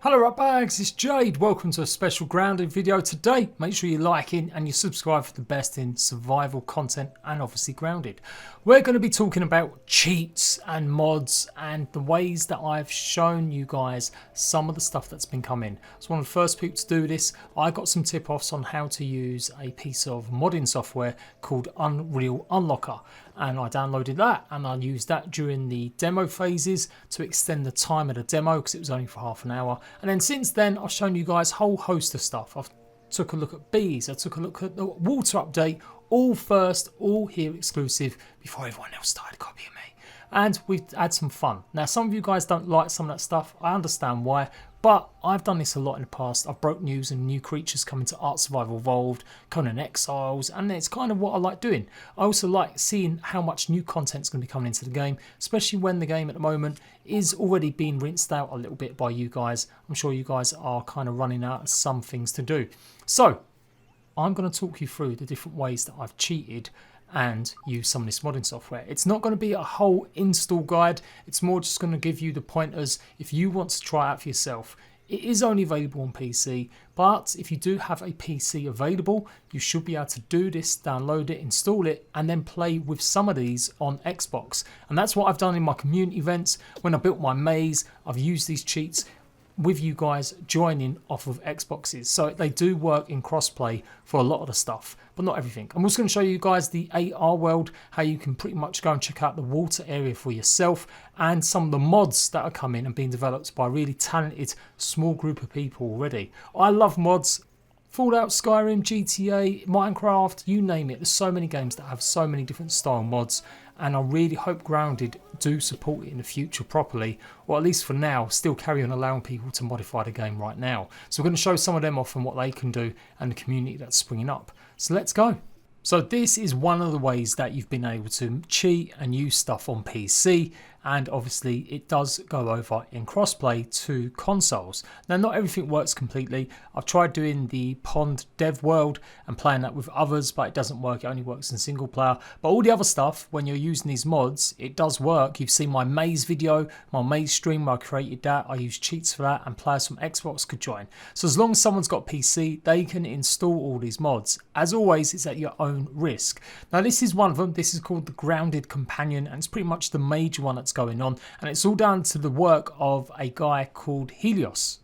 Hello Rugbags, it's Jade. Welcome to a special grounded video today. Make sure you're liking and you subscribe for the best in survival content and obviously grounded. We're going to be talking about cheats and mods and the ways that I've shown you guys some of the stuff that's been coming. So one of the first people to do this, I got some tip-offs on how to use a piece of modding software called Unreal Unlocker. And I downloaded that and I used that during the demo phases to extend the time of the demo because it was only for half an hour. And then since then I've shown you guys a whole host of stuff. I've took a look at bees, I took a look at the water update, all first, all here exclusive before everyone else started copying me. And we've had some fun. Now some of you guys don't like some of that stuff, I understand why, but I've done this a lot in the past. I've broke news and new creatures coming to Art Survival Evolved, Conan Exiles, and it's kind of what I like doing. I also like seeing how much new content's going to be coming into the game, especially when the game at the moment is already being rinsed out a little bit by you guys. I'm sure you guys are kind of running out of some things to do. So I'm going to talk you through the different ways that I've cheated and use some of this modding software. It's not going to be a whole install guide, it's more just going to give you the pointers if you want to try it out for yourself. It is only available on PC, but if you do have a PC available, you should be able to do this, download it, install it, and then play with some of these on Xbox. And that's what I've done in my community events. When I built my maze, I've used these cheats with you guys joining off of Xboxes. So they do work in crossplay for a lot of the stuff, but not everything. I'm also going to show you guys the AR world, how you can pretty much go and check out the water area for yourself, and some of the mods that are coming and being developed by a really talented small group of people already. I love mods. Fallout, Skyrim, GTA, Minecraft, you name it. There's so many games that have so many different style mods, and I really hope Grounded do support it in the future properly, or at least for now still carry on allowing people to modify the game right now. So we're going to show some of them off and what they can do and the community that's springing up. So let's go. So this is one of the ways that you've been able to cheat and use stuff on PC, and obviously it does go over in crossplay to consoles. Now not everything works completely. I've tried doing the Pond dev world and playing that with others, but it doesn't work. It only works in single player. But all the other stuff, when you're using these mods, it does work. You've seen my maze video, my maze stream where I created that. I used cheats for that, and players from Xbox could join. So as long as someone's got PC, they can install all these mods. As always, it's at your own risk. Now this is one of them. This is called the Grounded Companion, and it's pretty much the major one that's going on, and it's all down to the work of a guy called Helios.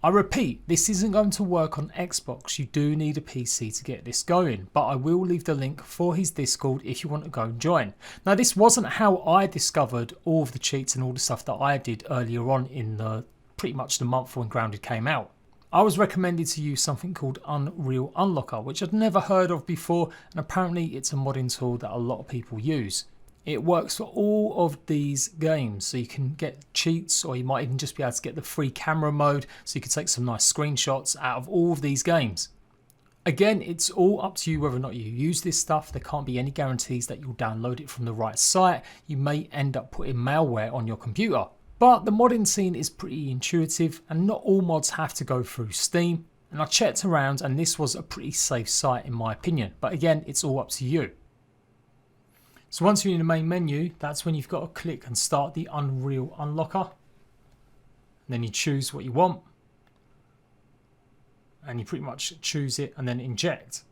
I repeat, this isn't going to work on Xbox. You do need a PC to get this going, but I will leave the link for his Discord if you want to go and join. Now this wasn't how I discovered all of the cheats and all the stuff that I did earlier on in the pretty much the month when Grounded came out. I was recommended to use something called Unreal Unlocker, which I'd never heard of before, and apparently it's a modding tool that a lot of people use. It works for all of these games, so you can get cheats, or you might even just be able to get the free camera mode, so you can take some nice screenshots out of all of these games. Again, it's all up to you whether or not you use this stuff. There can't be any guarantees that you'll download it from the right site. You may end up putting malware on your computer. But the modding scene is pretty intuitive, and not all mods have to go through Steam. And I checked around, and this was a pretty safe site in my opinion. But again, it's all up to you. So once you're in the main menu, that's when you've got to click and start the Unreal Unlocker. And then you choose what you want. And you pretty much choose it and then inject.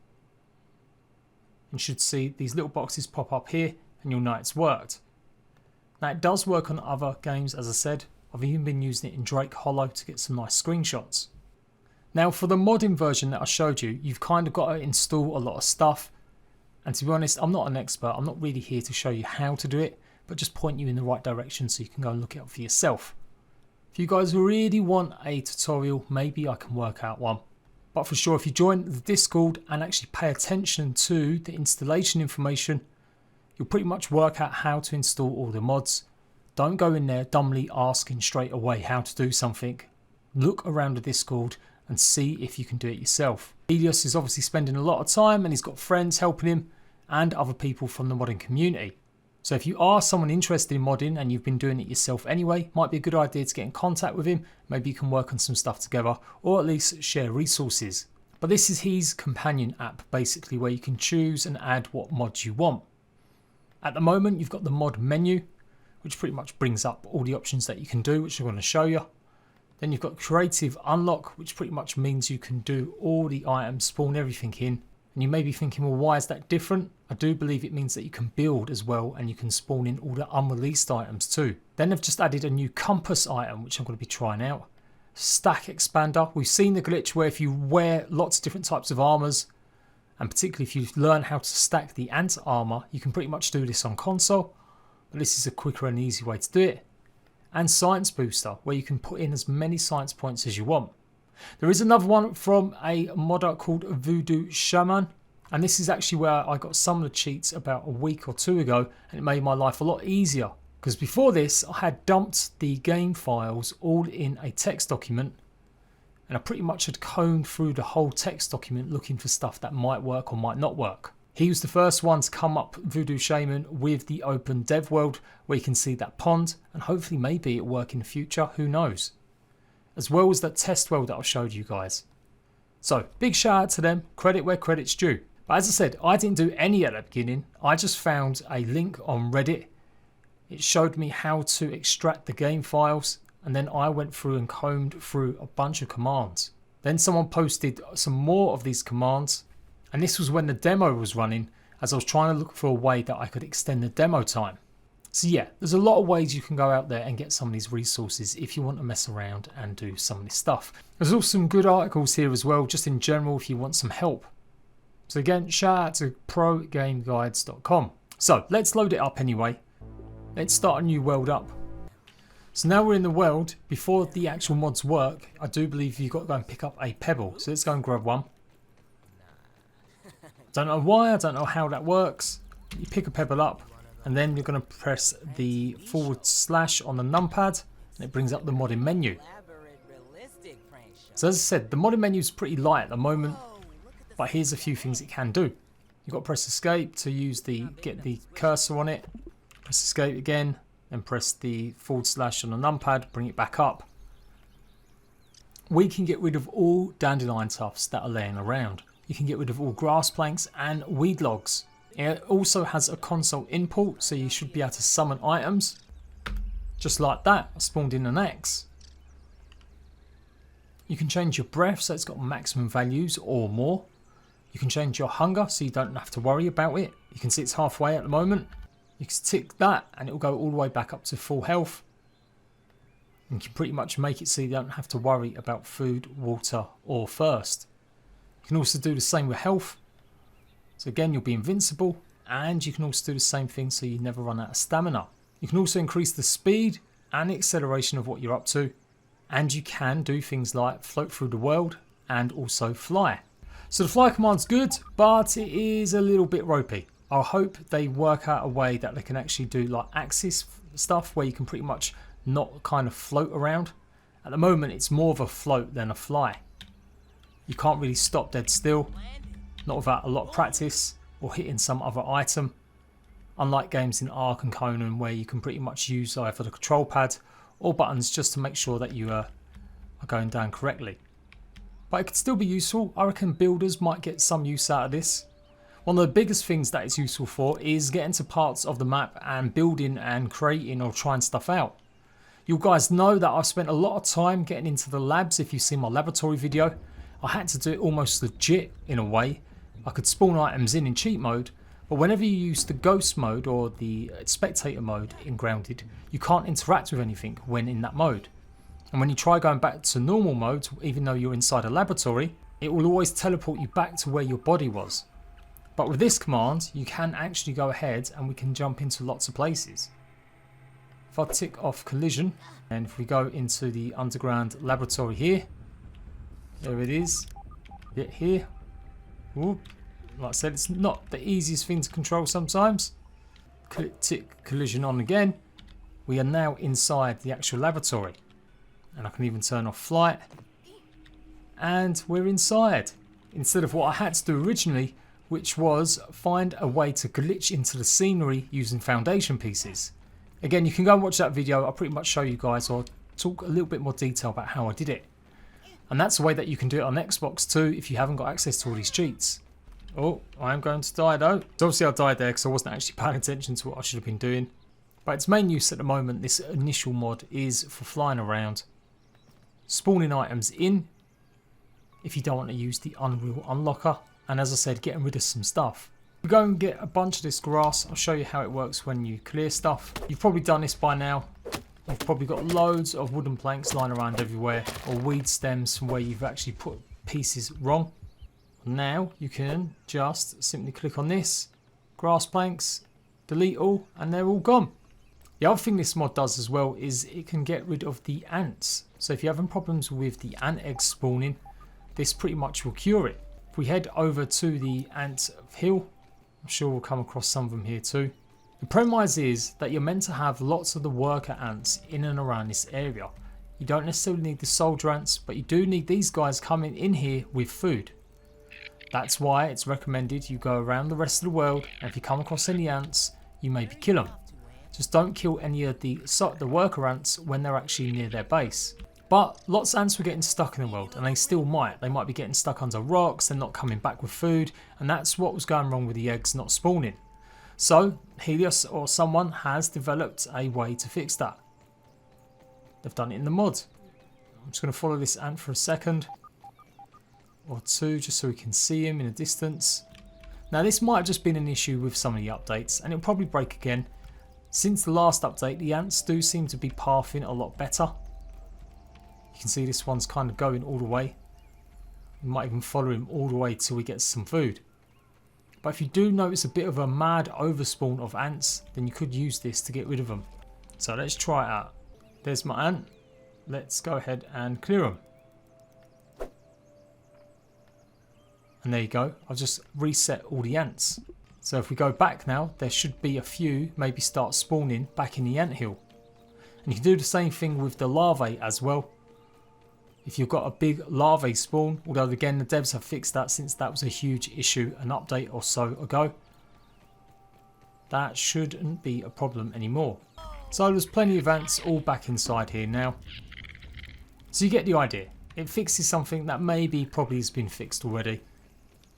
You should see these little boxes pop up here, and you'll know it's worked. Now it does work on other games, as I said. I've even been using it in Drake Hollow to get some nice screenshots. Now for the modding version that I showed you, you've kind of got to install a lot of stuff. And to be honest, I'm not an expert. I'm not really here to show you how to do it, but just point you in the right direction so you can go and look it up for yourself. If you guys really want a tutorial, maybe I can work out one. But for sure, if you join the Discord and actually pay attention to the installation information, you'll pretty much work out how to install all the mods. Don't go in there dumbly asking straight away how to do something. Look around the Discord and see if you can do it yourself. Helios is obviously spending a lot of time, and he's got friends helping him and other people from the modding community. So if you are someone interested in modding and you've been doing it yourself anyway, might be a good idea to get in contact with him. Maybe you can work on some stuff together, or at least share resources. But this is his companion app, basically, where you can choose and add what mods you want. At the moment, you've got the mod menu, which pretty much brings up all the options that you can do, which I'm going to show you. Then you've got creative unlock, which pretty much means you can do all the items, spawn everything in. And you may be thinking, well, why is that different? I do believe it means that you can build as well, and you can spawn in all the unreleased items too. Then they've just added a new compass item, which I'm going to be trying out. Stack expander. We've seen the glitch where if you wear lots of different types of armors, and particularly if you learn how to stack the ant armor, you can pretty much do this on console. But this is a quicker and easy way to do it. And science booster, where you can put in as many science points as you want. There is another one from a modder called Voodoo Shaman, and this is actually where I got some of the cheats about a week or two ago, and it made my life a lot easier. Because before this, I had dumped the game files all in a text document, and I pretty much had combed through the whole text document looking for stuff that might work or might not work. He was the first one to come up, Voodoo Shaman, with the open dev world where you can see that pond, and hopefully maybe it'll work in the future, who knows. As well as that test world that I showed you guys. So big shout out to them, credit where credit's due. But as I said, I didn't do any at the beginning. I just found a link on Reddit. It showed me how to extract the game files, and then I went through and combed through a bunch of commands. Then someone posted some more of these commands. And this was when the demo was running, as I was trying to look for a way that I could extend the demo time. So yeah, there's a lot of ways you can go out there and get some of these resources if you want to mess around and do some of this stuff. There's also some good articles here as well, just in general if you want some help. So again, shout out to progameguides.com. So let's load it up anyway. Let's start a new world up. So now we're in the world. Before the actual mods work, I do believe you've got to go and pick up a pebble. So let's go and grab one. Don't know why, I don't know how that works. You pick a pebble up and then you're going to press the / on the numpad and it brings up the modding menu. So as I said, the modding menu is pretty light at the moment, but here's a few things it can do. You've got to press escape to use get the cursor on it. Press escape again, then press the / on the numpad, bring it back up. We can get rid of all dandelion tufts that are laying around. You can get rid of all grass planks and weed logs. It also has a console import, so you should be able to summon items. Just like that, I spawned in an axe. You can change your breath, so it's got maximum values or more. You can change your hunger, so you don't have to worry about it. You can see it's halfway at the moment. You can tick that and it will go all the way back up to full health. You can pretty much make it so you don't have to worry about food, water or thirst. You can also do the same with health. So again, you'll be invincible, and you can also do the same thing so you never run out of stamina. You can also increase the speed and the acceleration of what you're up to, and you can do things like float through the world and also fly. So the fly command's good, but it is a little bit ropey. I hope they work out a way that they can actually do like axis stuff where you can pretty much not kind of float around. At the moment, it's more of a float than a fly. You can't really stop dead still, not without a lot of practice or hitting some other item. Unlike games in Ark and Conan where you can pretty much use either the control pad or buttons just to make sure that you are going down correctly. But it could still be useful. I reckon builders might get some use out of this. One of the biggest things that it's useful for is getting to parts of the map and building and creating or trying stuff out. You guys know that I've spent a lot of time getting into the labs. If you've seen my laboratory video, I had to do it almost legit in a way. I could spawn items in cheat mode, but whenever you use the ghost mode or the spectator mode in Grounded, you can't interact with anything when in that mode. And when you try going back to normal mode, even though you're inside a laboratory, it will always teleport you back to where your body was. But with this command, you can actually go ahead and we can jump into lots of places. If I tick off collision, and if we go into the underground laboratory here, there it is, get here. Ooh. Like I said, it's not the easiest thing to control sometimes. Tick collision on again. We are now inside the actual laboratory. And I can even turn off flight. And we're inside. Instead of what I had to do originally, which was find a way to glitch into the scenery using foundation pieces. Again, you can go and watch that video. I'll pretty much show you guys or talk a little bit more detail about how I did it. And that's the way that you can do it on Xbox too if you haven't got access to all these cheats. Oh, I am going to die though. So obviously I died there because I wasn't actually paying attention to what I should have been doing. But its main use at the moment, this initial mod, is for flying around. spawning items in if you don't want to use the Unreal Unlocker. And as I said, getting rid of some stuff. We go and get a bunch of this grass. I'll show you how it works when you clear stuff. You've probably done this by now. You've probably got loads of wooden planks lying around everywhere, or weed stems from where you've actually put pieces wrong. Now you can just simply click on this, grass planks, delete all, and they're all gone. The other thing this mod does as well is it can get rid of the ants. So if you're having problems with the ant eggs spawning, this pretty much will cure it. If we head over to the ant hill, I'm sure we'll come across some of them here too. The premise is that you're meant to have lots of the worker ants in and around this area. You don't necessarily need the soldier ants, but you do need these guys coming in here with food. That's why it's recommended you go around the rest of the world, and if you come across any ants, you maybe kill them. Just don't kill any of the worker ants when they're actually near their base. But lots of ants were getting stuck in the world, and they still might. They might be getting stuck under rocks, they're not coming back with food, and that's what was going wrong with the eggs not spawning. So Helios or someone has developed a way to fix that. They've done it in the mod. I'm just going to follow this ant for a second or two just so we can see him in a distance. Now this might have just been an issue with some of the updates, and it'll probably break again. Since the last update, the ants do seem to be pathing a lot better. You can see this one's kind of going all the way. We might even follow him all the way till we get some food. But if you do notice a bit of a mad overspawn of ants, then you could use this to get rid of them. So let's try it out. There's my ant. Let's go ahead and clear them. And there you go. I've just reset all the ants. So if we go back now, there should be a few maybe start spawning back in the anthill. And you can do the same thing with the larvae as well. If you've got a big larvae spawn, although again the devs have fixed that since that was a huge issue an update or so ago, that shouldn't be a problem anymore. So there's plenty of ants all back inside here now. So you get the idea. It fixes something that maybe probably has been fixed already.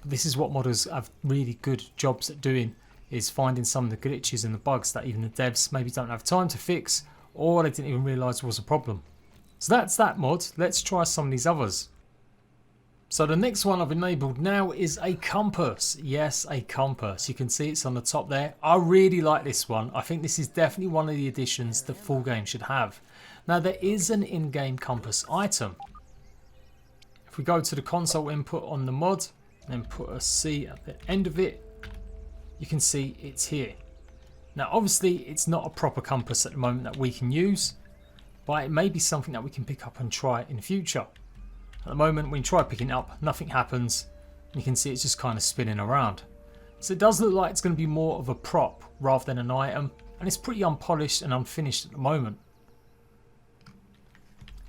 But this is what modders have really good jobs at doing, is finding some of the glitches and the bugs that even the devs maybe don't have time to fix, or they didn't even realise was a problem. So that's that mod. Let's try some of these others. So the next one I've enabled now is a compass. Yes, a compass. You can see it's on the top there. I really like this one. I think this is definitely one of the additions the full game should have. Now there is an in-game compass item. If we go to the console input on the mod and put a C at the end of it, you can see it's here. Now obviously it's not a proper compass at the moment that we can use, but it may be something that we can pick up and try in the future. At the moment when you try picking it up, nothing happens. You can see it's just kind of spinning around. So it does look like it's going to be more of a prop rather than an item, and it's pretty unpolished and unfinished at the moment.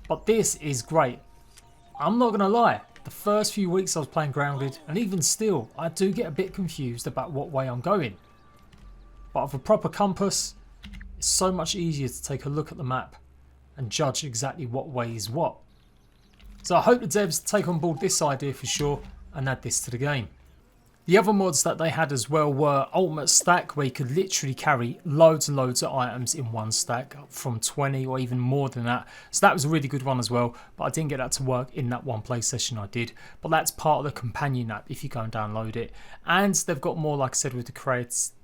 But this is great. I'm not going to lie, the first few weeks I was playing Grounded, and even still I do get a bit confused about what way I'm going. But with a proper compass, it's so much easier to take a look at the map and judge exactly what way is what. So I hope the devs take on board this idea for sure and add this to the game. The other mods that they had as well were Ultimate Stack, where you could literally carry loads and loads of items in one stack, up from 20 or even more than that. So that was a really good one as well, but I didn't get that to work in that one play session I did. But that's part of the companion app if you go and download it. And they've got more, like I said, with the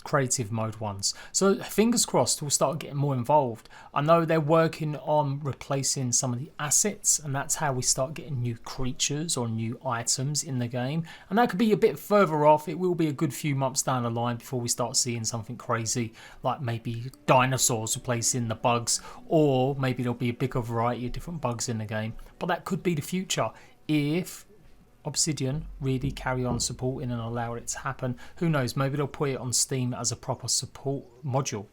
creative mode ones. So fingers crossed we'll start getting more involved. I know they're working on replacing some of the assets, and that's how we start getting new creatures or new items in the game. And that could be a bit further off. It will be a good few months down the line before we start seeing something crazy like maybe dinosaurs replacing the bugs, or maybe there'll be a bigger variety of different bugs in the game. But that could be the future if Obsidian really carry on supporting and allow it to happen. Who knows, maybe they'll put it on Steam as a proper support module.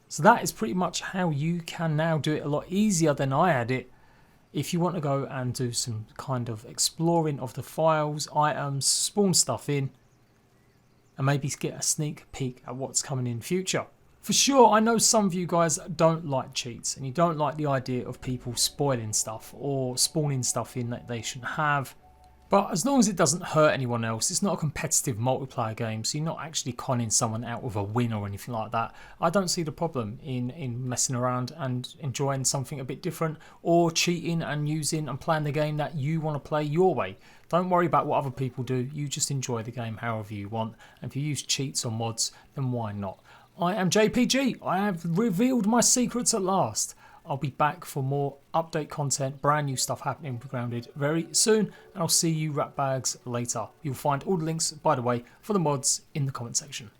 So that is pretty much how you can now do it a lot easier than I had it. If you want to go and do some kind of exploring of the files, items, spawn stuff in, and maybe get a sneak peek at what's coming in future. For sure, I know some of you guys don't like cheats, and you don't like the idea of people spoiling stuff or spawning stuff in that they shouldn't have. But as long as it doesn't hurt anyone else, it's not a competitive multiplayer game, so you're not actually conning someone out with a win or anything like that. I don't see the problem in messing around and enjoying something a bit different, or cheating and using and playing the game that you want to play your way. Don't worry about what other people do, you just enjoy the game however you want, and if you use cheats or mods, then why not? I am JPG, I have revealed my secrets at last. I'll be back for more update content, brand new stuff happening with Grounded very soon, and I'll see you rat bags later. You'll find all the links, by the way, for the mods in the comment section.